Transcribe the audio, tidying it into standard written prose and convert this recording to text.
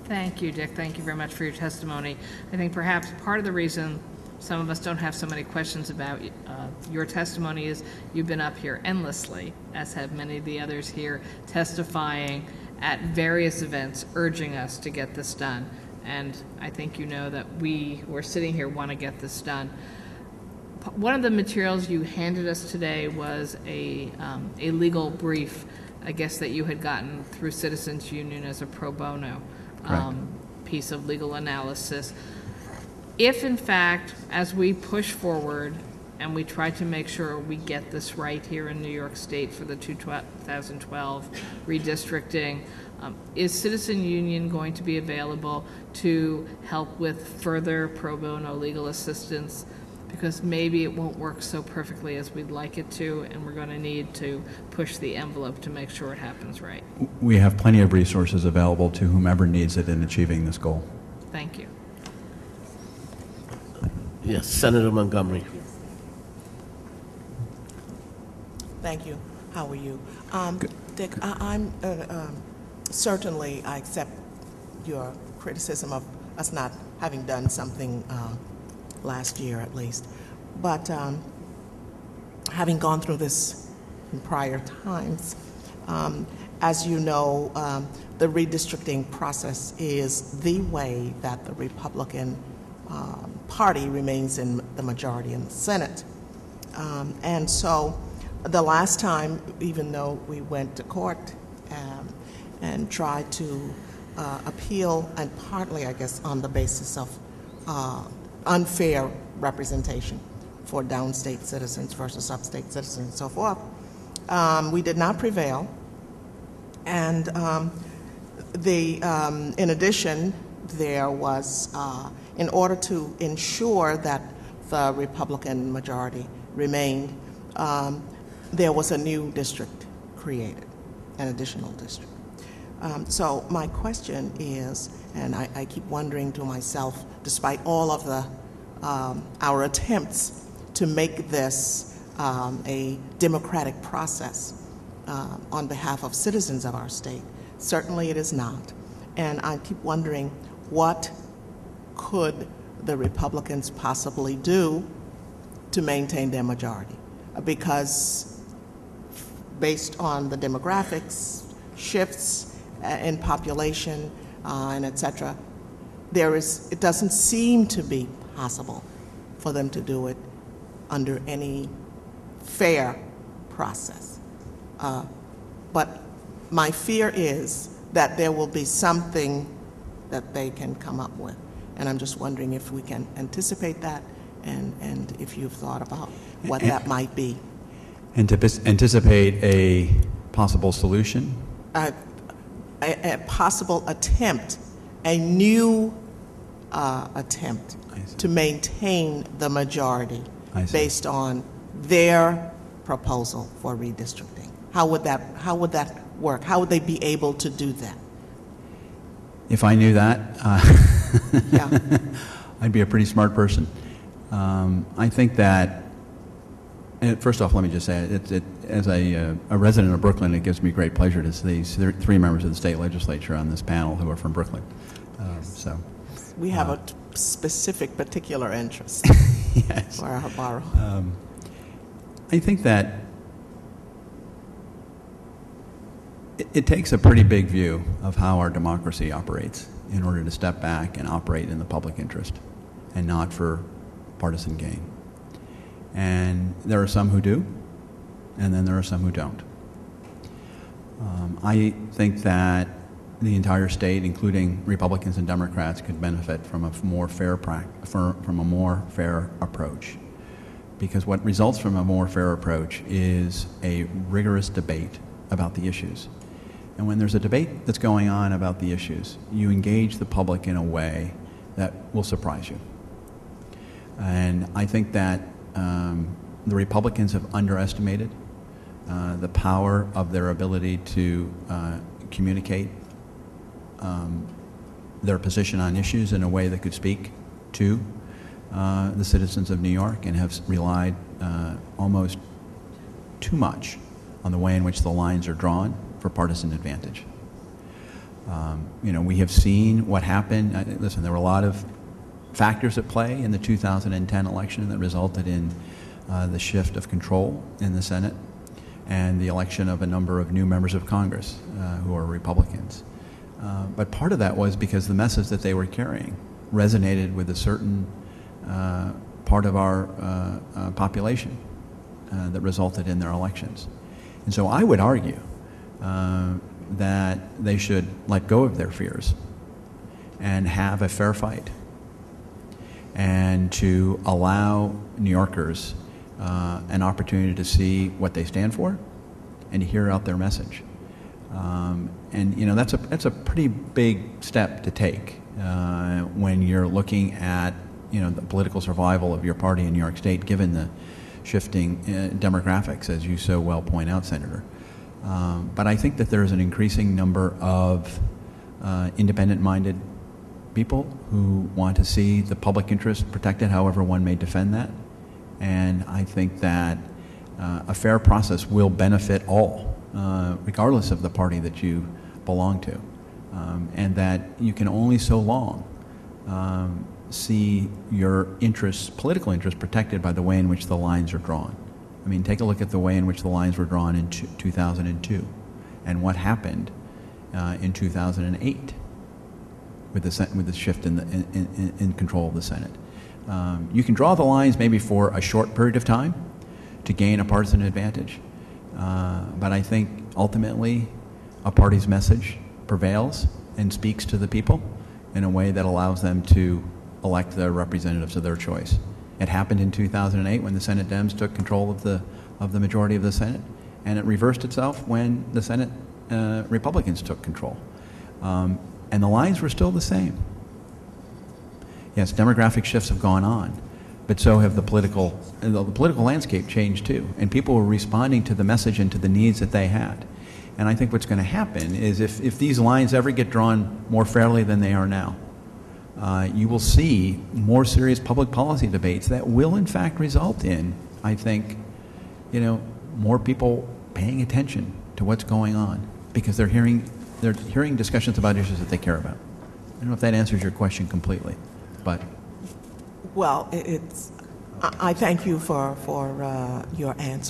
Thank you, Dick. Thank you very much for your testimony. I think perhaps part of the reason some of us don't have so many questions about your testimony is you've been up here endlessly, as have many of the others here, testifying at various events, urging us to get this done. And I think you know that we who are sitting here want to get this done. One of the materials you handed us today was a legal brief, I guess, that you had gotten through Citizens Union as a pro bono piece of legal analysis. If, in fact, as we push forward and we try to make sure we get this right here in New York State for the 2012 redistricting, is Citizen Union going to be available to help with further pro bono legal assistance? Because maybe it won't work so perfectly as we'd like it to, and we're going to need to push the envelope to make sure it happens right. We have plenty of resources available to whomever needs it in achieving this goal. Thank you. Yes, Senator Montgomery. Thank you. How are you? Dick, I'm certainly I accept your criticism of us not having done something last year at least. But having gone through this in prior times, as you know, the redistricting process is the way that the Republican Party remains in the majority in the Senate. And so the last time, even though we went to court and tried to appeal, and partly, I guess, on the basis of unfair representation for downstate citizens versus upstate citizens and so forth, we did not prevail. And in addition, there was, in order to ensure that the Republican majority remained, there was a new district created, an additional district. So my question is, and I keep wondering to myself, despite all of the our attempts to make this a democratic process on behalf of citizens of our state, certainly it is not. And I keep wondering, what could the Republicans possibly do to maintain their majority? Because based on the demographics, shifts in population, and et cetera, it doesn't seem to be possible for them to do it under any fair process. But my fear is that there will be something that they can come up with. And I'm just wondering if we can anticipate that, and if you've thought about what that might be. And to anticipate a possible solution? A possible attempt, a new attempt to maintain the majority based on their proposal for redistricting. How would that work? How would they be able to do that? If I knew that, yeah. I'd be a pretty smart person. I think that, first off, let me just say, as a resident of Brooklyn, it gives me great pleasure to see three members of the state legislature on this panel who are from Brooklyn. So we have a specific, particular interest yes. for our borough. I think that it takes a pretty big view of how our democracy operates in order to step back and operate in the public interest and not for partisan gain. And there are some who do, and then there are some who don't. I think that the entire state, including Republicans and Democrats, could benefit from a more fair approach. Because what results from a more fair approach is a rigorous debate about the issues. And when there's a debate that's going on about the issues, you engage the public in a way that will surprise you. And I think that the Republicans have underestimated the power of their ability to communicate their position on issues in a way that could speak to the citizens of New York, and have relied almost too much on the way in which the lines are drawn for partisan advantage. We have seen what happened. Listen, there were a lot of factors at play in the 2010 election that resulted in the shift of control in the Senate and the election of a number of new members of Congress who are Republicans. But part of that was because the message that they were carrying resonated with a certain part of our population that resulted in their elections. And so I would argue that they should let go of their fears and have a fair fight, and to allow New Yorkers an opportunity to see what they stand for and to hear out their message. That's a pretty big step to take when you're looking at the political survival of your party in New York State, given the shifting demographics, as you so well point out, Senator. But I think that there's an increasing number of independent-minded people who want to see the public interest protected, however one may defend that. And I think that a fair process will benefit all, regardless of the party that you belong to, and that you can only so long see your interests, political interests, protected by the way in which the lines are drawn. I mean, take a look at the way in which the lines were drawn in 2002 and what happened in 2008 with the shift in control of the Senate. You can draw the lines maybe for a short period of time to gain a partisan advantage, but I think ultimately a party's message prevails and speaks to the people in a way that allows them to elect the representatives of their choice. It happened in 2008 when the Senate Dems took control of the majority of the Senate, and it reversed itself when the Senate Republicans took control. And the lines were still the same. Yes, demographic shifts have gone on, but so have the political landscape changed too, and people were responding to the message and to the needs that they had. And I think what's going to happen is if these lines ever get drawn more fairly than they are now, you will see more serious public policy debates that will in fact result in, I think, more people paying attention to what's going on because they're hearing discussions about issues that they care about. I don't know if that answers your question completely, but Well, I thank you for your answer.